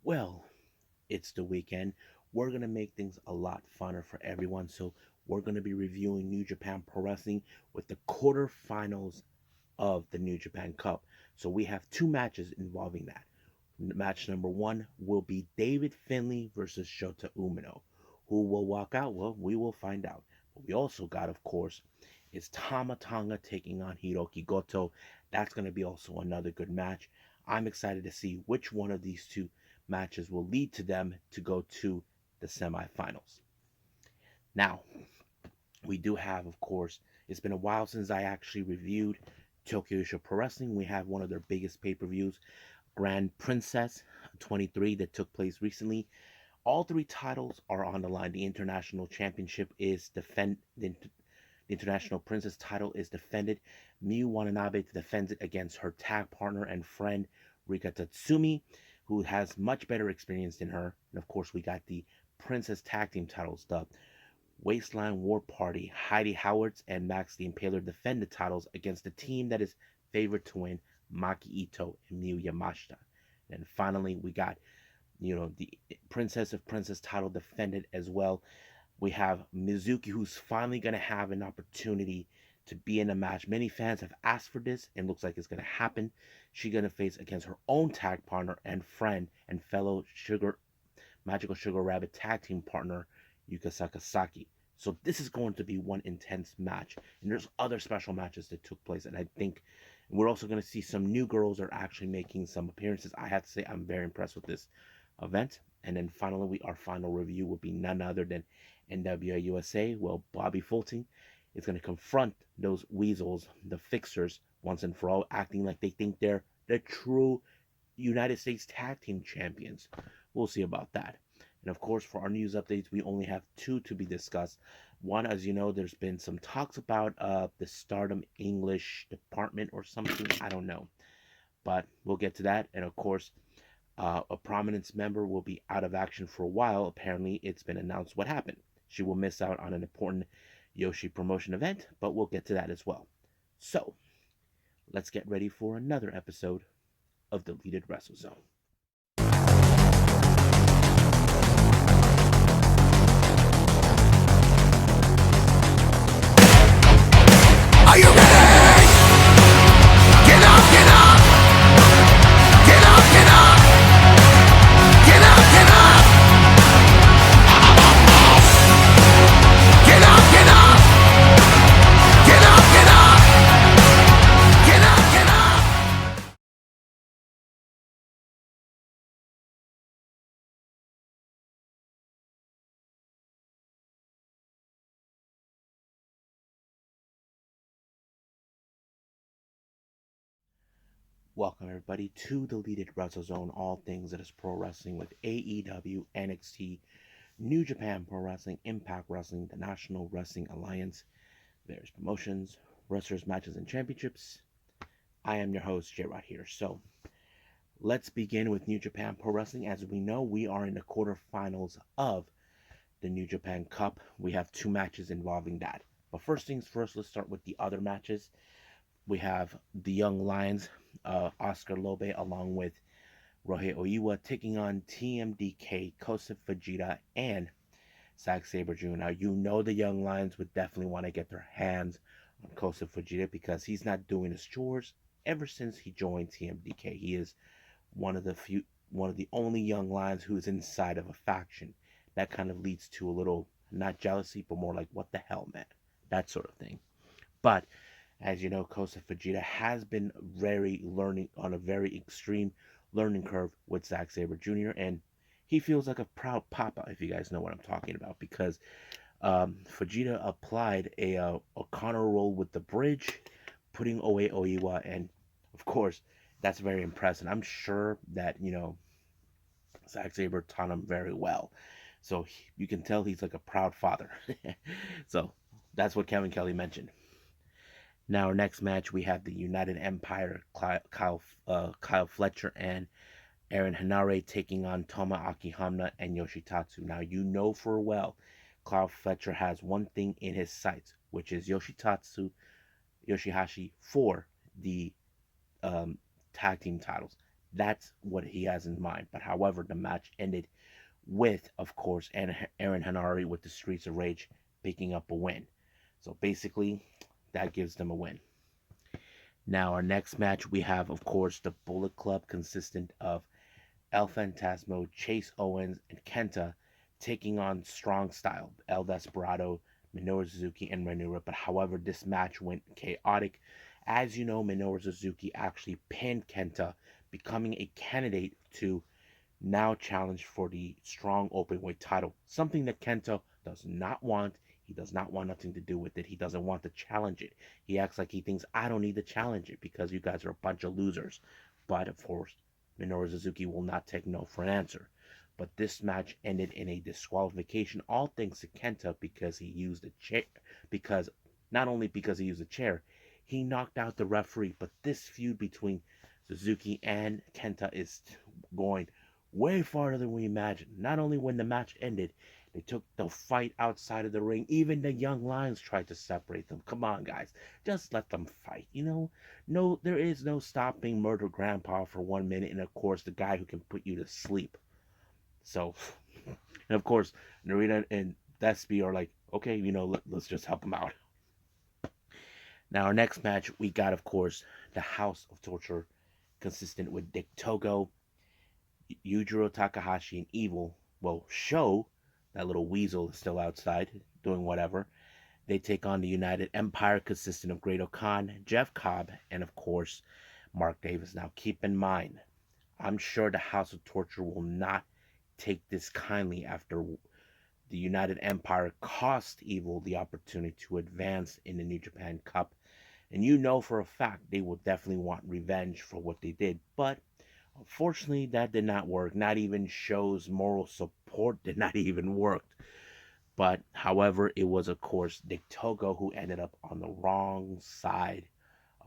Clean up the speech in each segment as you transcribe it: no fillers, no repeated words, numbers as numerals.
Well, it's the weekend. We're going to make things a lot funner for everyone. So, we're going to be reviewing New Japan Pro Wrestling with the quarterfinals of the New Japan Cup. So, we have two matches involving that. Match number one will be David Finlay versus Shota Umino. Who will walk out? Well, we will find out. But we also got, of course, is Tama Tonga taking on Hirooki Goto. That's going to be also another good match. I'm excited to see which one of these two matches will lead to them to go to the semifinals. Now, we do have, of course, it's been a while since I actually reviewed Tokyo Pro Wrestling. We have one of their biggest pay-per-views, Grand Princess 23, that took place recently. All three titles are on the line. The International Championship is the International Princess title is defended. Miyu Watanabe defends it against her tag partner and friend Rika Tatsumi, who has much better experience than her. And of course, we got the Princess Tag Team titles. The Wasteland War Party, Heidi Howards and Max the Impaler defend the titles against the team that is favored to win, Maki Ito and Miyu Yamashita. And finally, we got the Princess of Princess title defended as well. We have Mizuki, who's finally going to have an opportunity to be in a match. Many fans have asked for this, and looks like it's going to happen. She's going to face against her own tag partner and friend and fellow Magical Sugar Rabbit tag team partner, Yuka Sakasaki. So this is going to be one intense match. And there's other special matches that took place. And I think we're also going to see some new girls are actually making some appearances. I have to say I'm very impressed with this event. And then finally, our final review will be none other than NWA USA. Well, Bobby Fulton is going to confront those weasels, the Fixers, once and for all, acting like they think they're the true United States Tag Team Champions. We'll see about that. And of course, for our news updates, we only have two to be discussed. One, as you know, there's been some talks about the Stardom English department or something. I don't know. But we'll get to that. And of course, a prominence member will be out of action for a while. Apparently, it's been announced what happened. She will miss out on an important Joshi promotion event, but we'll get to that as well. So, let's get ready for another episode of Deleted Wrestle Zone. Are you ready? Get up, get up! Get up, get up! Get up, get up! Get up, get up! Get up, get up! Get up, get up! Welcome everybody to Deleted Wrestle Zone, all things that is pro wrestling with AEW, NXT, New Japan Pro Wrestling, Impact Wrestling, the National Wrestling Alliance, various promotions, wrestlers, matches, and championships. I am your host, J-Rod here. So, let's begin with New Japan Pro Wrestling. As we know, we are in the quarterfinals of the New Japan Cup. We have two matches involving that. But first things first, let's start with the other matches. We have the Young Lions, Oscar Lobe, along with Ryohei Oiwa, taking on TMDK, Kosei Fujita, and Zack Sabre Jr. Now, you know the Young Lions would definitely want to get their hands on Kosei Fujita because he's not doing his chores ever since he joined TMDK. He is one of the only Young Lions who's inside of a faction. That kind of leads to a little, not jealousy, but more like, what the hell, man? That sort of thing. But as you know, Kosei Fujita has been learning on a very extreme learning curve with Zack Sabre Jr. and he feels like a proud papa, if you guys know what I'm talking about, because Fujita applied a O'Connor roll with the bridge, putting away Oiwa, and of course, that's very impressive. I'm sure that Zack Sabre taught him very well, so you can tell he's like a proud father. So that's what Kevin Kelly mentioned. Now, our next match, we have the United Empire, Kyle Fletcher and Aaron Hanare taking on Toma Akihama and Yoshitatsu. Now, you know for well, Kyle Fletcher has one thing in his sights, which is Yoshihashi for the tag team titles. That's what he has in mind. But however, the match ended with, of course, Aaron Hanari with the Streets of Rage picking up a win. So basically, that gives them a win. Now, our next match, we have, of course, the Bullet Club consistent of El Fantasmo, Chase Owens, and Kenta taking on Strong Style, El Desperado, Minoru Suzuki, and Ranura. But however, this match went chaotic. As you know, Minoru Suzuki actually pinned Kenta, becoming a candidate to now challenge for the strong openweight title. Something that Kenta does not want. He does not want nothing to do with it. He doesn't want to challenge it. He acts like he thinks, I don't need to challenge it because you guys are a bunch of losers. But of course, Minoru Suzuki will not take no for an answer. But this match ended in a disqualification, all thanks to Kenta because he used a chair. Because not only because he used a chair, he knocked out the referee. But this feud between Suzuki and Kenta is going way farther than we imagined. Not only when the match ended, they took the fight outside of the ring. Even the young lions tried to separate them. Come on, guys, just let them fight. No, there is no stopping Murder Grandpa for 1 minute, and of course the guy who can put you to sleep. So, and of course, Narita and Despy are like, okay, let's just help him out. Now, our next match, we got, of course, the House of Torture, consistent with Dick Togo, Yujiro Takahashi, and Evil. Well, Show, that little weasel, is still outside doing whatever. They take on the United Empire, consisting of Great Khan, Jeff Cobb, and of course, Mark Davis. Now, keep in mind, I'm sure the House of Torture will not take this kindly after the United Empire cost Evil the opportunity to advance in the New Japan Cup. And you know for a fact they will definitely want revenge for what they did. But unfortunately, that did not work. Not even Show's moral support did not even work. But however, it was of course Dick Togo who ended up on the wrong side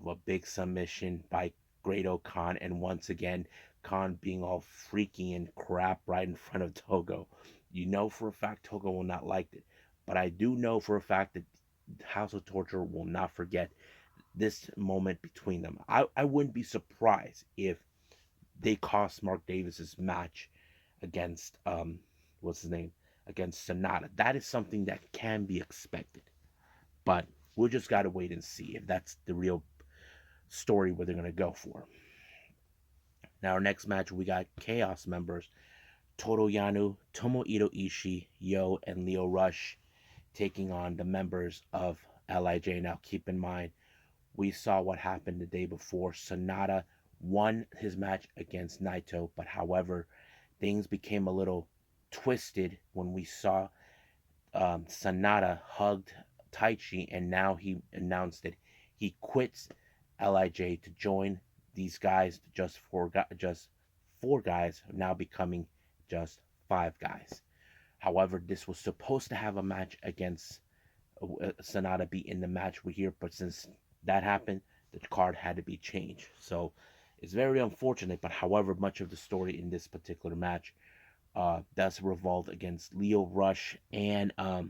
of a big submission by Great Khan, and once again, Khan being all freaky and crap right in front of Togo. You know for a fact Togo will not like it, but I do know for a fact that House of Torture will not forget this moment between them. I wouldn't be surprised if they cost Mark Davis's match against what's his name, against Sonata. That is something that can be expected, but we'll just gotta wait and see if that's the real story where they're gonna go for. Now, our next match, we got Chaos members Toru Yano, Tomohiro Ishii, Yo, and Leo Rush taking on the members of LIJ. Now, keep in mind, we saw what happened the day before. Sonata won his match against Naito, but however, things became a little twisted when we saw Sonata hugged Taichi, and now he announced that he quits LIJ to join these guys. Just four guys, now becoming just five guys. However, this was supposed to have a match against Sonata be in the match we're here, but since that happened, the card had to be changed. So it's very unfortunate, but however, much of the story in this particular match does revolve against Leo Rush and uh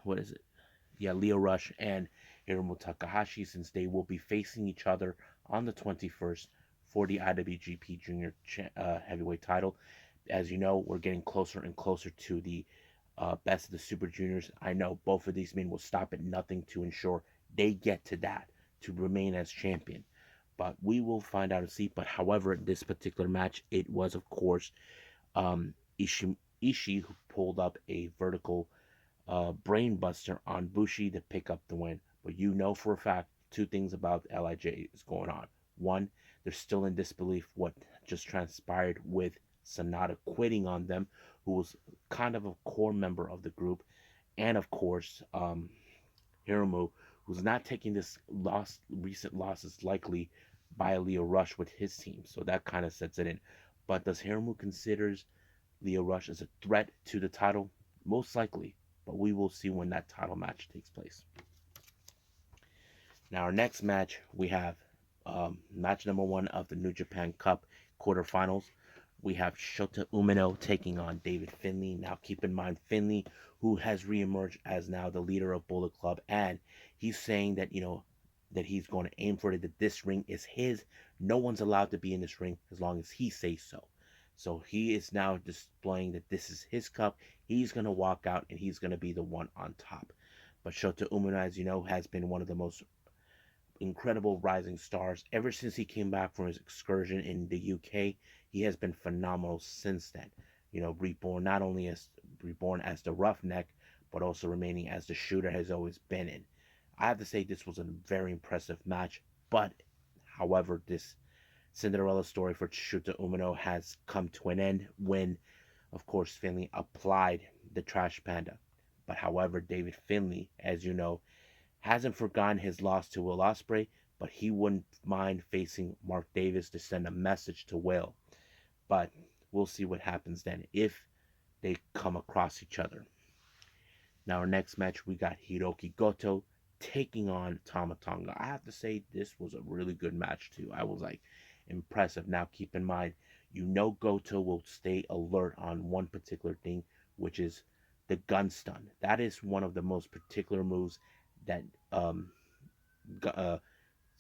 what is it? Yeah, Leo Rush and Hiromu Takahashi, since they will be facing each other on the 21st for the IWGP Junior Heavyweight title. As you know, we're getting closer and closer to the Best of the Super Juniors. I know both of these men will stop at nothing to ensure they get to that to remain as champion. But we will find out and see. But however, this particular match, it was of course Ishii who pulled up a vertical brainbuster on Bushi to pick up the win. But you know for a fact two things about LIJ is going on. One, they're still in disbelief what just transpired with Sonata quitting on them, who was kind of a core member of the group, and of course Hiromu, who's not taking this recent losses likely by Leo Rush with his team. So that kind of sets it in. But does Hiromu considers Leo Rush as a threat to the title? Most likely, but we will see when that title match takes place. Now, our next match, we have match number 1 of the New Japan Cup quarterfinals. We have Shota Umino taking on David Finlay. Now, keep in mind, Finlay, who has reemerged as now the leader of Bullet Club, and he's saying that, that he's going to aim for it, that this ring is his No one's allowed to be in this ring as long as he says so. So he is now displaying that this is his cup. He's going to walk out and he's going to be the one on top. But Shota Umino, as you know, has been one of the most incredible rising stars ever since he came back from his excursion in the UK. He has been phenomenal since then. Reborn not only as reborn as the roughneck, but also remaining as the shooter has always been in. I have to say this was a very impressive match, but however, this Cinderella story for Shota Umino has come to an end when, of course, Finlay applied the Trash Panda. But however, David Finlay, as you know, hasn't forgotten his loss to Will Ospreay, but he wouldn't mind facing Mark Davis to send a message to Will. But we'll see what happens then if they come across each other. Now, our next match, we got Hirooki Goto taking on Tama Tonga. I have to say, this was a really good match, too. I was like impressive. Now, keep in mind, Goto will stay alert on one particular thing, which is the gun stun. That is one of the most particular moves that uh,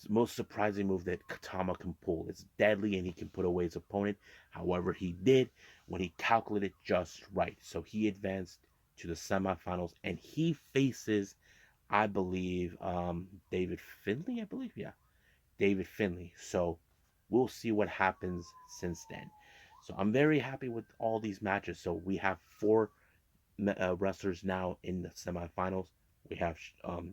most surprising move that Katama can pull. It's deadly and he can put away his opponent. However, he did when he calculated just right. So he advanced to the semifinals and he faces, I believe, David Finlay. I believe, yeah, David Finlay. So we'll see what happens since then. So I'm very happy with all these matches. So we have four wrestlers now in the semifinals. We have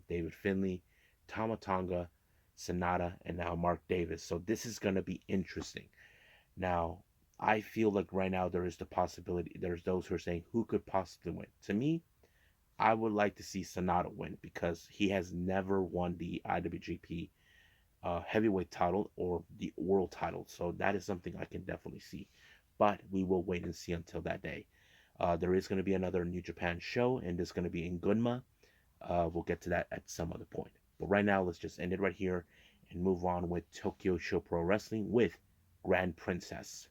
David Finlay, Tama Tonga, Sonata, and now Mark Davis. So this is going to be interesting. Now, I feel like right now there is the possibility, there's those who are saying who could possibly win. To me, I would like to see Sonata win because he has never won the IWGP heavyweight title or the world title. So that is something I can definitely see. But we will wait and see until that day. There is going to be another New Japan show, and it's going to be in Gunma. We'll get to that at some other point. But right now, let's just end it right here and move on with Tokyo Show Pro Wrestling with Grand Princess.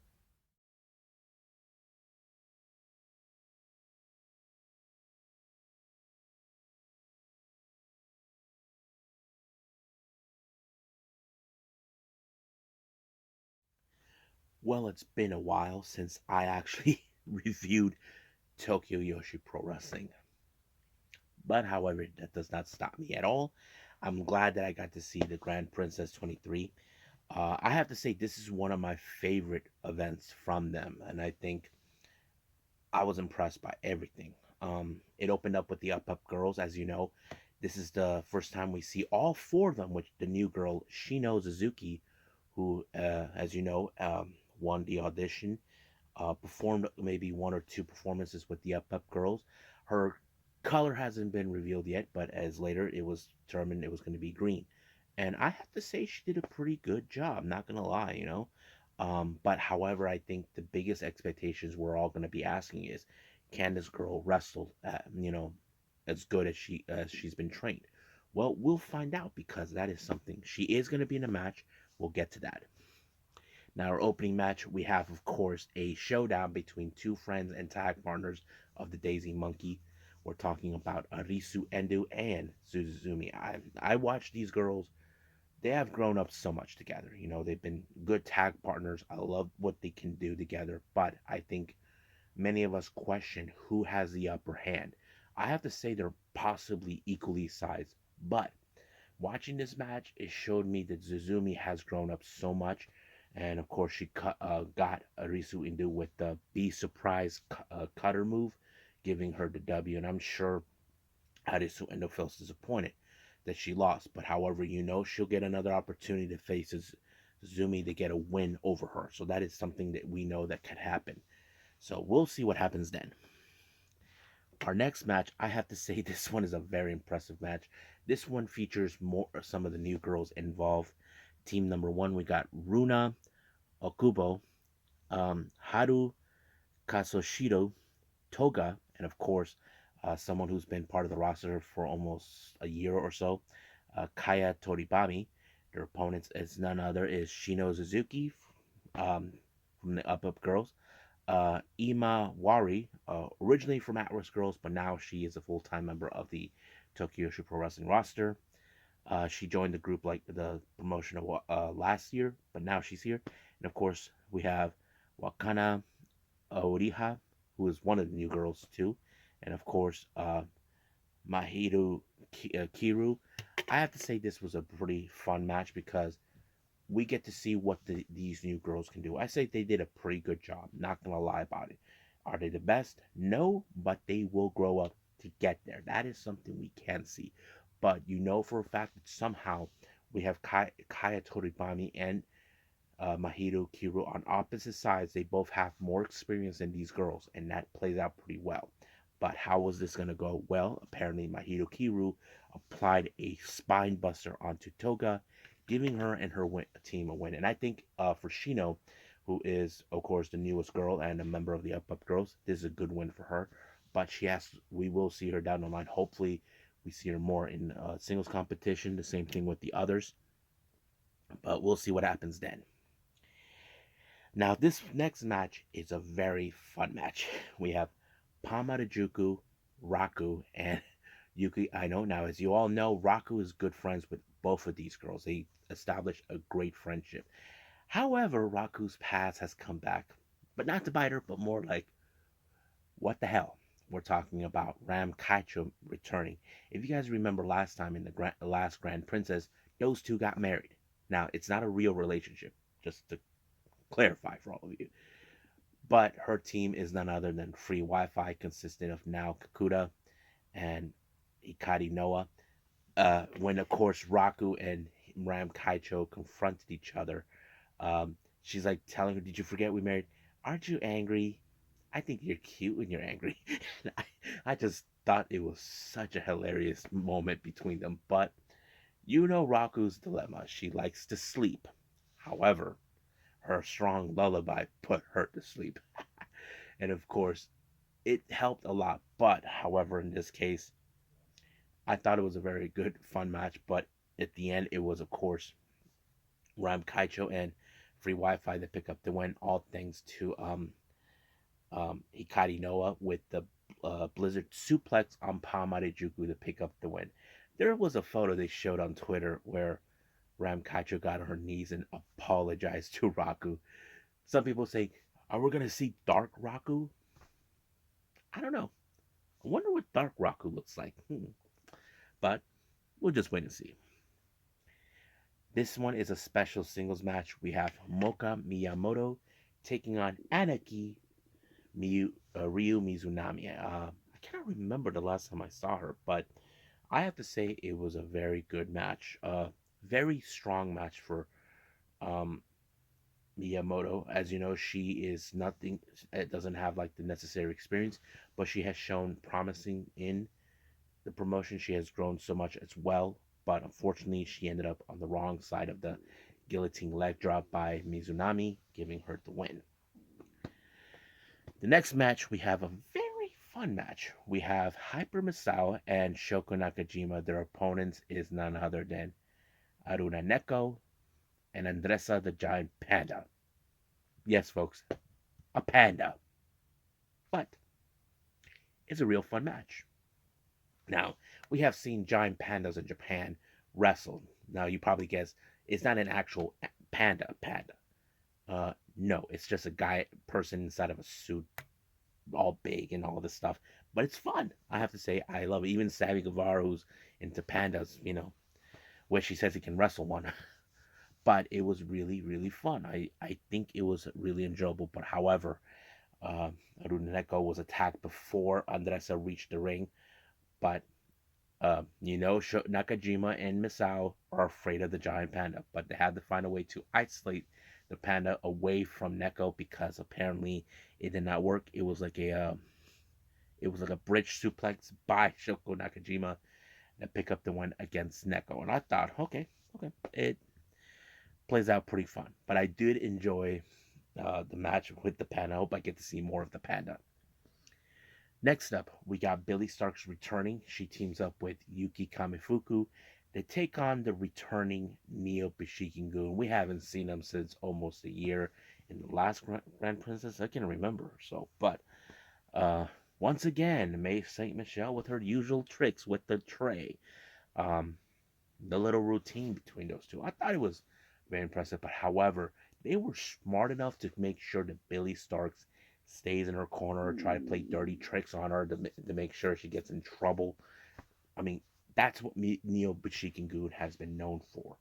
Well, it's been a while since I actually reviewed Tokyo Yoshi Pro Wrestling. But however, that does not stop me at all. I'm glad that I got to see the Grand Princess 23. I have to say, this is one of my favorite events from them, and I think I was impressed by everything. It opened up with the Up girls, as you know. This is the first time we see all four of them, with the new girl Shino Suzuki, who, as you know, won the audition, performed maybe one or two performances with the Up girls. Her color hasn't been revealed yet, but as later it was determined it was going to be green. And I have to say she did a pretty good job, not gonna lie. But however, I think the biggest expectations we're all gonna be asking is, can this girl wrestle, as good as she's been trained? Well, we'll find out because that is something. She is gonna be in a match. We'll get to that. Now, our opening match, we have, of course, a showdown between two friends and tag partners of the Daisy Monkey. We're talking about Arisu Endo and Suzumi. I watched these girls. They have grown up so much together. They've been good tag partners. I love what they can do together, but I think many of us question who has the upper hand. I have to say they're possibly equally sized, but watching this match, it showed me that Suzumi has grown up so much. And of course, she got Arisu Endo with the Be Surprised cutter move, giving her the W. And I'm sure Arisu Endo feels disappointed that she lost. But however, she'll get another opportunity to face Zumi to get a win over her. So that is something that we know that could happen. So we'll see what happens then. Our next match, I have to say, this one is a very impressive match. This one features some of the new girls involved. Team number one, we got Runa Okubo, Haru Kazushiro Toga, and of course, someone who's been part of the roster for almost a year or so, Kaya Toribami. Their opponents is none other is Shino Suzuki, from the Up Girls, Ima Wari, originally from At Risk Girls, but now she is a full-time member of the Tokyo Pro Wrestling roster. She joined the group like the promotion of last year, but now she's here. And of course, we have Wakana Oriha, who is one of the new girls too, and of course, Mahiru Kiru. I have to say this was a pretty fun match because we get to see what these new girls can do. I say they did a pretty good job. Not gonna lie about it. Are they the best? No, but they will grow up to get there. That is something we can see. But you know for a fact that somehow we have Kaya Toribami and Mahito Kiru on opposite sides. They both have more experience than these girls, and that plays out pretty well. But how was this going to go? Well, apparently Mahito Kiru applied a spine buster onto Toga, giving her and her team a win. And I think for Shino, who is of course the newest girl and a member of the Up Girls, this is a good win for her. But we will see her down the line. Hopefully, we see her more in singles competition. The same thing with the others. But we'll see what happens then. Now, this next match is a very fun match. We have Pamarajuku, Raku, and Yuki Aino. Now, as you all know, Raku is good friends with both of these girls. They established a great friendship. However, Raku's past has come back, but not to bite her, but more like, what the hell? We're talking about Ram Kaicho returning. If you guys remember last time in the last Grand Princess, those two got married. Now, it's not a real relationship, just to clarify for all of you. But her team is none other than Free Wi-Fi, consisting of now Kakuta and Hikari Noah. When of course Raku and Ram Kaicho confronted each other, she's like telling her, "Did you forget we married? Aren't you angry? I think you're cute when you're angry." I just thought it was such a hilarious moment between them. But you know Raku's dilemma. She likes to sleep. However, her strong lullaby put her to sleep. And of course, it helped a lot. But, however, in this case, I thought it was a very good, fun match. But at the end, it was, of course, Ram Kaicho and Free Wi Fi that pick up the win, all thanks to Hikari Noah with the Blizzard suplex on Pamarejuku to pick up the win. There was a photo they showed on Twitter where Ram Kaicho got on her knees and apologized to Raku. Some people say, are we going to see Dark Raku? I don't know. I wonder what Dark Raku looks like. But we'll just wait and see. This one is a special singles match. We have Moka Miyamoto taking on Anaki Ryu Mizunami. I can't remember the last time I saw her, but I have to say it was a very good match. Very strong match for um, Miyamoto. As you know, she is nothing, it doesn't have like the necessary experience, but she has shown promising in the promotion. She has grown so much as well, but unfortunately, she ended up on the wrong side of the guillotine leg drop by Mizunami, giving her the win. The next match, we have a very fun match. We have Hyper Misao and Shoko Nakajima. Their opponents is none other than Aruna Neko and Andressa the Giant Panda. Yes, folks, a panda. But it's a real fun match. Now, we have seen giant pandas in Japan wrestle. Now, you probably guess it's not an actual panda. No, it's just a person inside of a suit, all big and all this stuff. But it's fun. I have to say, I love it. Even Savvy Guevara, who's into pandas, where she says he can wrestle one. But it was really, really fun. I think it was really enjoyable. But however, uh, Runeko was attacked before Andressa reached the ring. But Nakajima and Misao are afraid of the giant panda, but they had to find a way to isolate the panda away from Neko because apparently it did not work. It was like a bridge suplex by Shoko Nakajima that picked up the win against Neko, and I thought, okay, it plays out pretty fun. But I did enjoy the match with the panda. I hope I get to see more of the panda. Next up, we got Billy Starks returning. She teams up with Yuki Kamifuku. They take on the returning Neo Bishikin-gun. We haven't seen them since almost a year in the last Grand Princess. I can remember. Uh, once again, May Saint Michelle with her usual tricks with the tray. Um, the little routine between those two. I thought it was very impressive. But however, they were smart enough to make sure that Billy Starks stays in her corner or try to play dirty tricks on her to make sure she gets in trouble. I mean, that's what Neo Bushikin has been known for.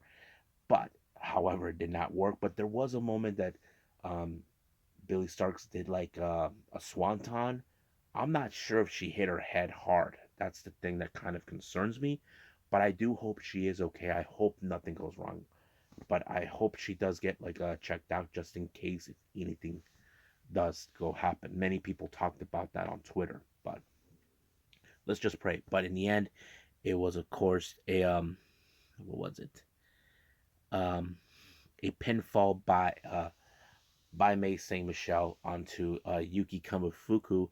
But however, it did not work. But there was a moment that um, Billy Starks did like a swanton. I'm not sure if she hit her head hard. That's the thing that kind of concerns me. But I do hope she is okay. I hope nothing goes wrong. But I hope she does get like checked out just in case if anything does go happen. Many people talked about that on Twitter, but let's just pray. But in the end, it was of course a what was it? Um, a pinfall by May Saint Michelle onto Yuki Kamifuku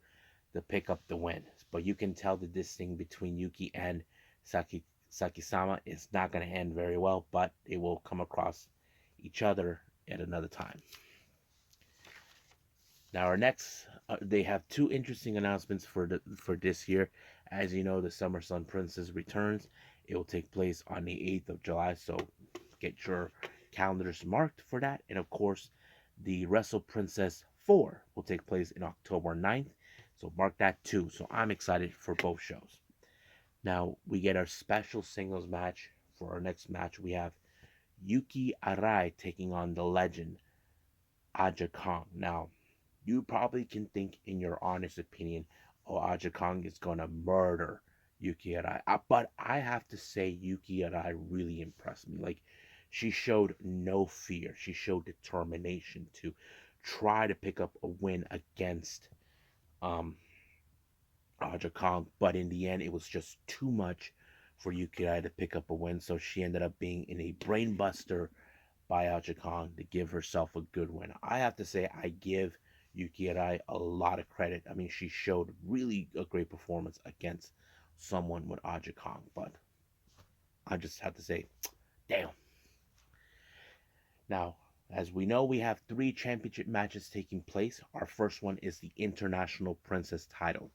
to pick up the win. But you can tell that this thing between Yuki and Sakisama is not going to end very well, but they will come across each other at another time. Now, our next, they have two interesting announcements for this year. As you know, the Summer Sun Princess returns. It will take place on the 8th of July, so get your calendars marked for that. And of course, the Wrestle Princess 4 will take place in October 9th, so mark that too. So I'm excited for both shows. Now, we get our special singles match. For our next match, we have Yuki Arai taking on the legend Aja Kong. Now, you probably can think, in your honest opinion, oh, Aja Kong is gonna murder Yuki Arai. But I have to say, Yuki Arai really impressed me. Like, she showed no fear. She showed determination to try to pick up a win against um, Aja Kong. But in the end, it was just too much for Yuki Arai to pick up a win. So she ended up being in a brainbuster by Aja Kong to give herself a good win. I have to say, I give Yuki Arai a lot of credit. I mean, she showed really a great performance against someone with Aja Kong, but I just have to say, damn. Now, as we know, we have three championship matches taking place. Our first one is the International Princess title.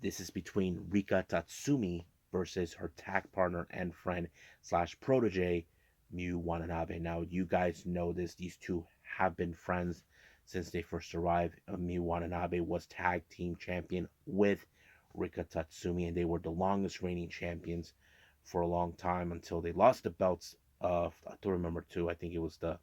This is between Rika Tatsumi versus her tag partner and friend slash protege, Miyu Watanabe. Now, you guys know this. These two have been friends since they first arrived. Miyu Watanabe was tag team champion with Rika Tatsumi, and they were the longest reigning champions for a long time until they lost the belts. I don't remember too. I think it was the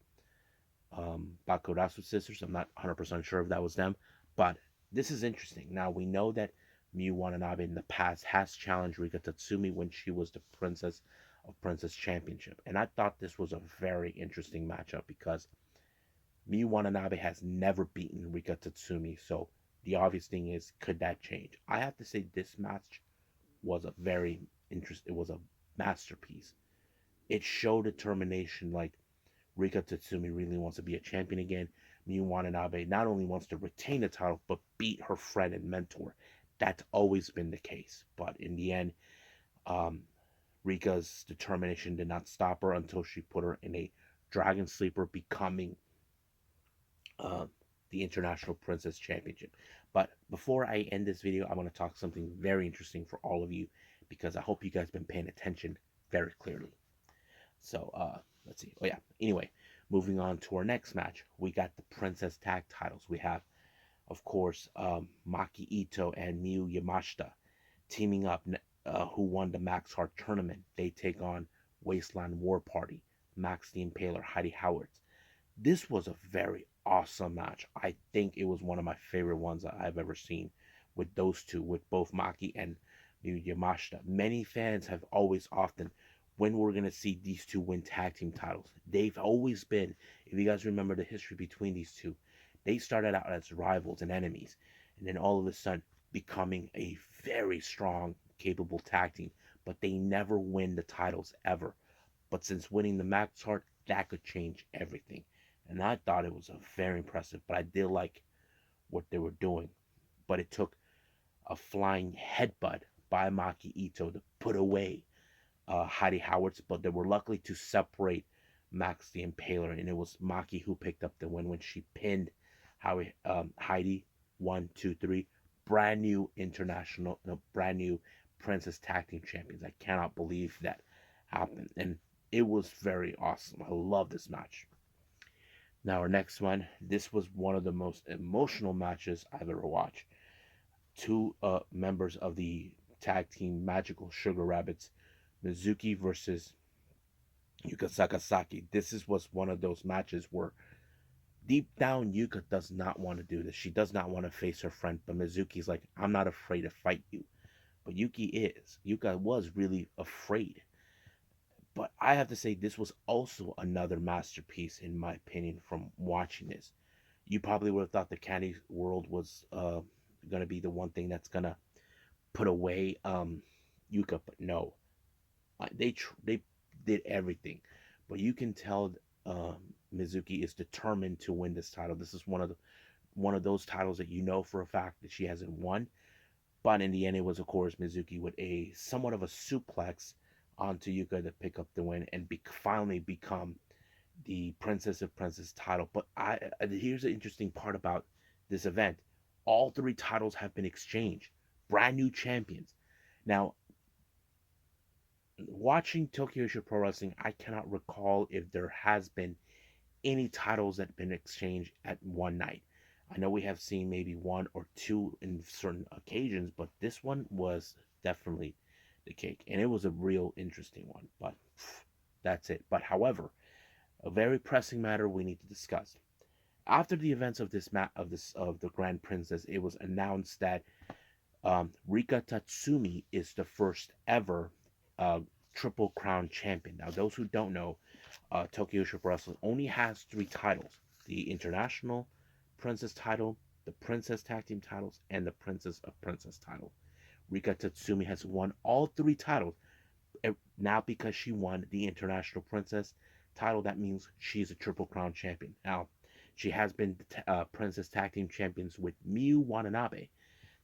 Bakurasu sisters. I'm not 100% sure if that was them, but this is interesting. Now we know that Miyu Watanabe in the past has challenged Rika Tatsumi when she was the Princess of Princess Championship, and I thought this was a very interesting matchup because Miyu Watanabe has never beaten Rika Tatsumi, so the obvious thing is, could that change? I have to say this match was a very interesting. It was a masterpiece. It showed determination. Like, Rika Tatsumi really wants to be a champion again. Miyu Watanabe not only wants to retain the title, but beat her friend and mentor. That's always been the case. But in the end, um, Rika's determination did not stop her until she put her in a Dragon Sleeper, becoming uh, the International Princess Championship. But before I end this video, I want to talk something very interesting for all of you because I hope you guys have been paying attention very clearly. So, let's see. Oh, yeah. Anyway, moving on to our next match, we got the Princess Tag titles. We have, of course, Maki Ito and Miyu Yamashita teaming up, who won the Max Heart tournament. They take on Wasteland War Party, Max the Impaler, Heidi Howards. This was a very awesome match. I think it was one of my favorite ones that I've ever seen with those two, with both Maki and Miyu Yamashita. Many fans have always often, when we're going to see these two win tag team titles. They've always been, if you guys remember the history between these two, they started out as rivals and enemies, and then all of a sudden becoming a very strong, capable tag team, but they never win the titles ever. But since winning the Max Heart, that could change everything. And I thought it was a very impressive, but I did like what they were doing. But it took a flying headbutt by Maki Ito to put away Heidi Howards, but they were lucky to separate Max the Impaler, and it was Maki who picked up the win when she pinned Heidi. 1, 2, 3, brand new international, no, brand new Princess Tag Team Champions. I cannot believe that happen, and it was very awesome. I love this match. Now our next one, this was one of the most emotional matches I've ever watched. Two members of the tag team Magical Sugar Rabbits, Mizuki versus Yuka Sakazaki. Was one of those matches where deep down Yuka does not want to do this. She does not want to face her friend, but Mizuki's like, I'm not afraid to fight you. But Yuka was really afraid. But I have to say, this was also another masterpiece, in my opinion, from watching this. You probably would have thought the Candy World was going to be the one thing that's going to put away Yuka, but no. They did everything. But you can tell Mizuki is determined to win this title. This is one of those titles that you know for a fact that she hasn't won. But in the end, it was, of course, Mizuki with a somewhat of a suplex onto Yuka to pick up the win and finally become the Princess of Princess title. But here's the interesting part about this event: all three titles have been exchanged, brand new champions. Now, watching Tokyo Pro Wrestling, I cannot recall if there has been any titles that have been exchanged at one night. I know we have seen maybe one or two in certain occasions, but this one was definitely the cake, and it was a real interesting one. But that's it. But however, a very pressing matter we need to discuss. After the events of of the Grand Princess, it was announced that Rika Tatsumi is the first ever uh, Triple Crown champion. Now, those who don't know, Tokyo Pro Wrestling only has three titles: the International Princess title, the Princess Tag Team titles, and the Princess of Princess title. Rika Tatsumi has won all three titles. Now, because she won the International Princess title, that means she's a Triple Crown champion. Now, she has been Princess Tag Team champions with Miyu Watanabe.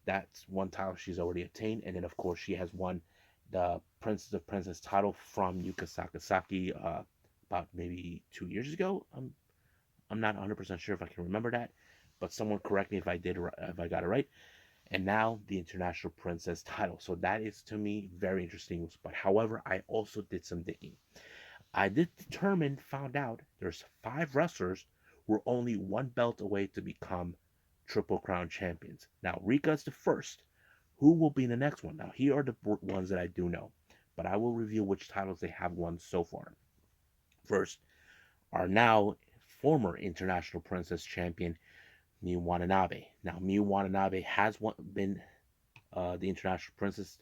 That's one title she's already obtained. And then, of course, she has won the Princess of Princess title from Yuka Sakazaki about maybe 2 years ago. I'm not 100% sure if I can remember that, but someone correct me if I got it right. And now the International Princess title. So that is to me very interesting. But however, I also did some digging. I did found out there's 5 wrestlers who are only one belt away to become Triple Crown champions. Now Rika's the first. Who will be the next one? Now here are the ones that I do know, but I will review which titles they have won so far. First, our now former International Princess champion Miyu Watanabe. Now Miyu Watanabe has been the International Princess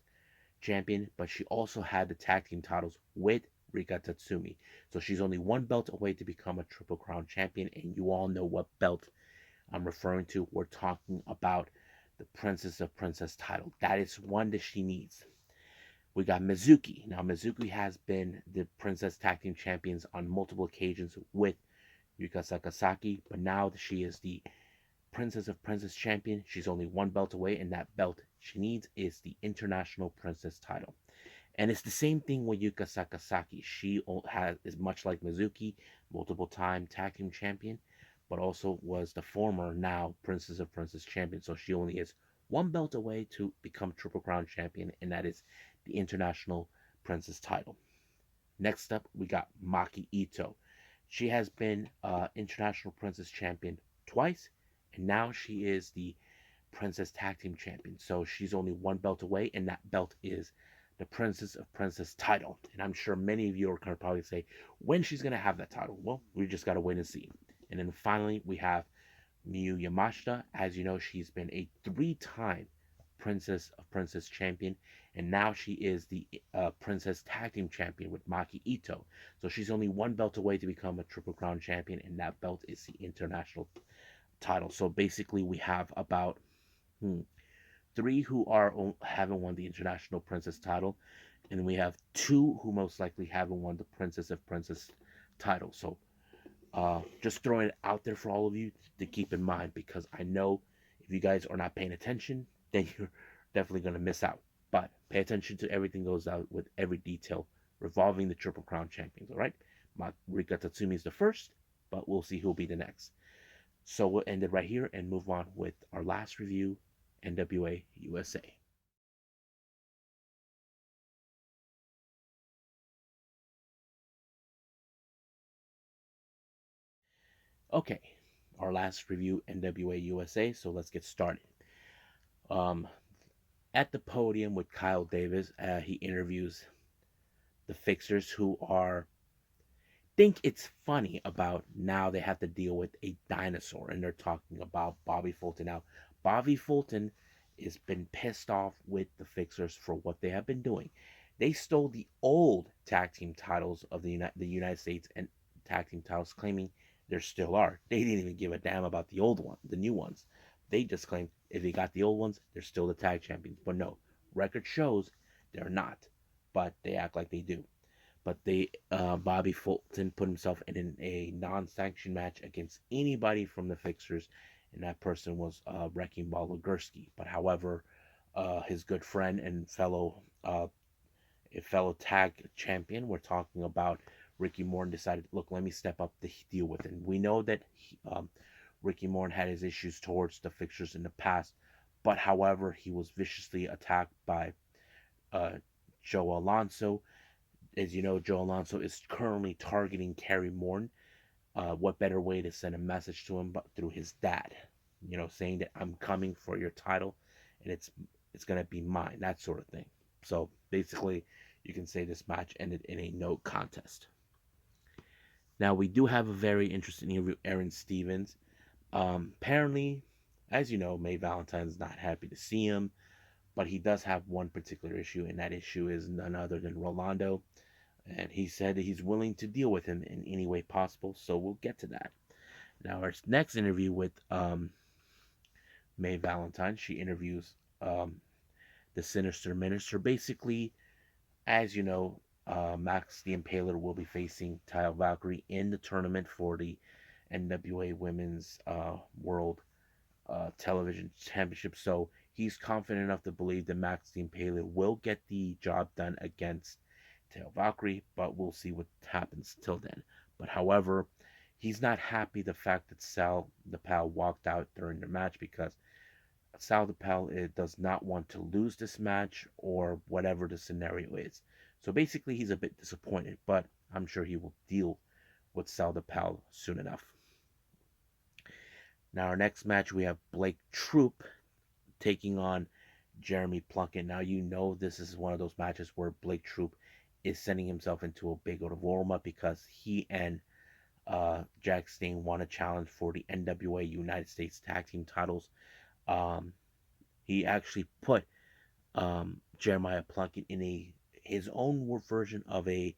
champion, but she also had the tag team titles with Rika Tatsumi. So she's only one belt away to become a Triple Crown champion, and you all know what belt I'm referring to. We're talking about the Princess of Princess title. That is one that she needs. We got Mizuki. Now Mizuki has been the Princess Tag Team champions on multiple occasions with Yuka Sakazaki, but now she is the Princess of Princess champion. She's only one belt away, and that belt she needs is the International Princess title. And it's the same thing with Yuka Sakazaki. She is much like Mizuki, multiple time tag team champion, but also was the former now Princess of Princess champion. So she only is one belt away to become Triple Crown champion, and that is the International Princess title. Next up, we got Maki Ito. She has been International Princess champion twice, and now she is the Princess Tag Team champion. So she's only one belt away, and that belt is the Princess of Princess title. And I'm sure many of you are going to probably say, when she's going to have that title? Well, we just got to wait and see. And then finally, we have Miyu Yamashita. As you know, she's been a 3-time Princess of Princess champion, and now she is the Princess Tag Team champion with Maki Ito. So she's only one belt away to become a Triple Crown champion, and that belt is the International title. So basically, we have about 3 who haven't won the International Princess title, and we have 2 who most likely haven't won the Princess of Princess title. So just throwing it out there for all of you to keep in mind, because I know if you guys are not paying attention, then you're definitely going to miss out. But pay attention to everything goes out with every detail revolving the Triple Crown champions, all right? Rika Tatsumi is the first, but we'll see who'll be the next. So we'll end it right here and move on with our last review, NWA USA. Okay, our last review, NWA USA. So let's get started. Um, at the podium with Kyle Davis, he interviews the Fixers, who are think it's funny about now they have to deal with a dinosaur, and they're talking about Bobby Fulton. Now, Bobby Fulton has been pissed off with the Fixers for what they have been doing. They stole the old tag team titles of the United States and tag team titles, claiming there still are. They didn't even give a damn about the old one, the new ones. They just claimed if they got the old ones, they're still the tag champions. But no, record shows they're not. But they act like they do. But Bobby Fulton put himself in a non-sanctioned match against anybody from the Fixers, and that person was Wrecking Ball Legursky. But however, his good friend and fellow tag champion, we're talking about Ricky Morton, decided, look, let me step up to deal with it. And we know that Ricky Morton had his issues towards the Fixers in the past, but however, he was viciously attacked by uh, Joe Alonso. As you know, Joe Alonso is currently targeting Kerry Morton. What better way to send a message to him but through his dad? Saying that I'm coming for your title, and it's gonna be mine, that sort of thing. So basically, you can say this match ended in a no contest. Now we do have a very interesting interview. Aaron Stevens. Apparently, as you know, May Valentine's not happy to see him, but he does have one particular issue, and that issue is none other than Rolando. And he said that he's willing to deal with him in any way possible. So we'll get to that. Now, our next interview with May Valentine, she interviews the Sinister Minister. Basically, as you know, Max the Impaler will be facing Taya Valkyrie in the tournament for the NWA Women's World Television Championship. So he's confident enough to believe that Max the Impaler will get the job done against Taya Valkyrie, but we'll see what happens till then. But however, he's not happy the fact that Sal the Pal walked out during the match, because Sal the Pal does not want to lose this match or whatever the scenario is. So basically, he's a bit disappointed, but I'm sure he will deal with Sal the Pal soon enough. Now, our next match, we have Blake Troop taking on Jeremy Plunkett. Now, you know this is one of those matches where Blake Troop is sending himself into a big old warm up, because he and Jack Sting won a challenge for the NWA United States Tag Team titles. Um, he actually put Jeremiah Plunkett in his own version of a,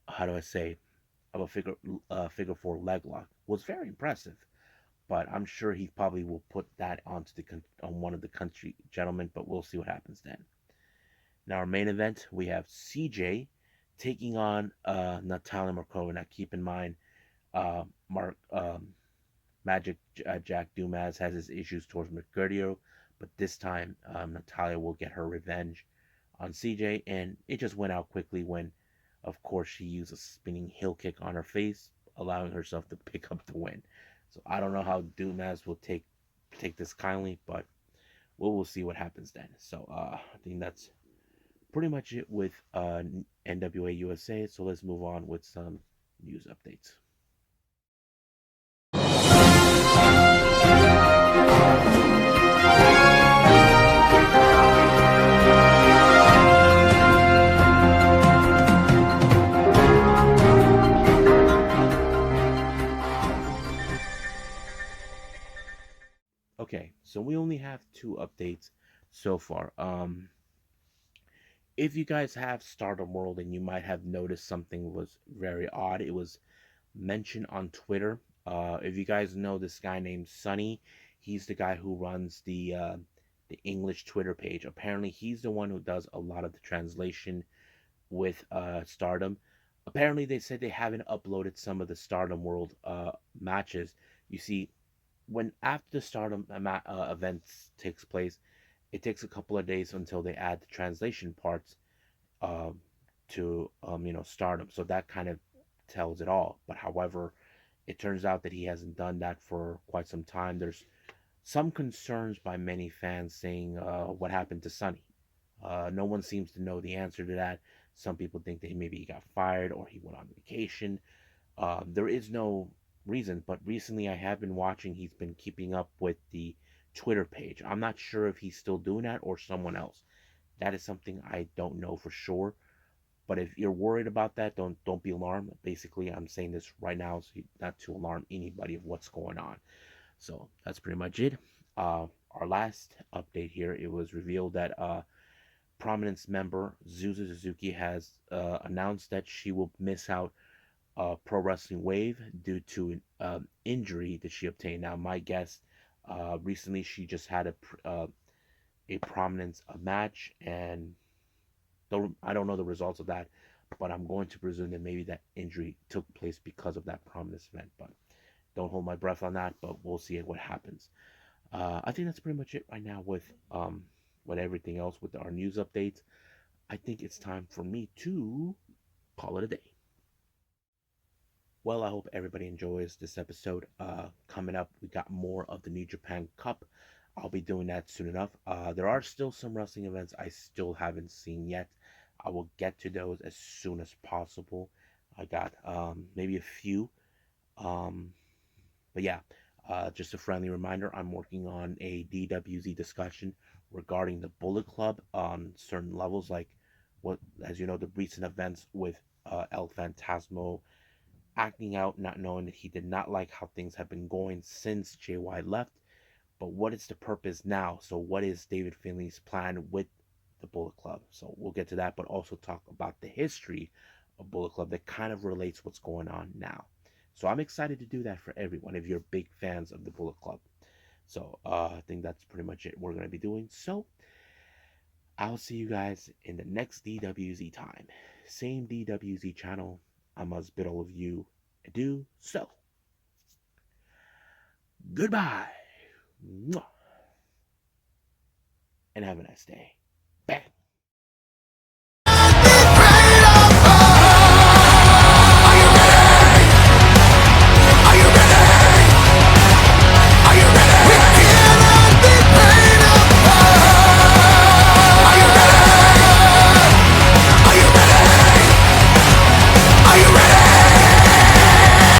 how do I say, of a figure four leg lock. Was very impressive, but I'm sure he probably will put that on one of the country gentlemen. But we'll see what happens then. Now, our main event, we have CJ taking on Natalia Markova. Now, keep in mind, Mark Magic Jack Dumas has his issues towards Mercurio, but this time Natalia will get her revenge on CJ, and it just went out quickly when, of course, she used a spinning heel kick on her face, allowing herself to pick up the win. So I don't know how Dumas will take this kindly, but we'll see what happens then. So I think that's pretty much it with NWA USA. So let's move on with some news updates. Okay, so we only have two updates so far. If you guys have Stardom World, and you might have noticed something was very odd. It was mentioned on Twitter. If you guys know this guy named Sunny, he's the guy who runs the English Twitter page. Apparently, he's the one who does a lot of the translation with Stardom. Apparently, they said they haven't uploaded some of the Stardom World matches. You see, when after the Stardom events takes place, it takes a couple of days until they add the translation parts uh, to Stardom. So that kind of tells it all. But however, it turns out that he hasn't done that for quite some time. There's some concerns by many fans saying what happened to Sonny. No one seems to know the answer to that. Some people think that maybe he got fired or he went on vacation. There is no reasons, but recently I have been watching. He's been keeping up with the Twitter page. I'm not sure if he's still doing that or someone else. That is something I don't know for sure. But if you're worried about that, don't be alarmed. Basically, I'm saying this right now so not to alarm anybody of what's going on. So that's pretty much it. Our last update here, it was revealed that Prominence member Suzu Suzuki has announced that she will miss out Pro Wrestling Wave due to an injury that she obtained. Now, my guess, recently she just had a Prominence match, and I don't know the results of that, but I'm going to presume that maybe that injury took place because of that Prominence event. But don't hold my breath on that, but we'll see what happens. I think that's pretty much it right now with everything else with our news updates. I think it's time for me to call it a day. Well, I hope everybody enjoys this episode. Coming up, we got more of the New Japan Cup. I'll be doing that soon enough. There are still some wrestling events I still haven't seen yet. I will get to those as soon as possible. I got maybe a few. Um, but yeah, just a friendly reminder, I'm working on a DWZ discussion regarding the Bullet Club on certain levels, like what, as you know, the recent events with El Fantasmo acting out, not knowing that he did not like how things have been going since JY left. But what is the purpose now? So, what is David Finley's plan with the Bullet Club? So, we'll get to that, but also talk about the history of Bullet Club that kind of relates what's going on now. So, I'm excited to do that for everyone if you're big fans of the Bullet Club. So, I think that's pretty much it we're going to be doing. So, I'll see you guys in the next DWZ time. Same DWZ channel. I must bid all of you adieu. So, goodbye. And have a nice day.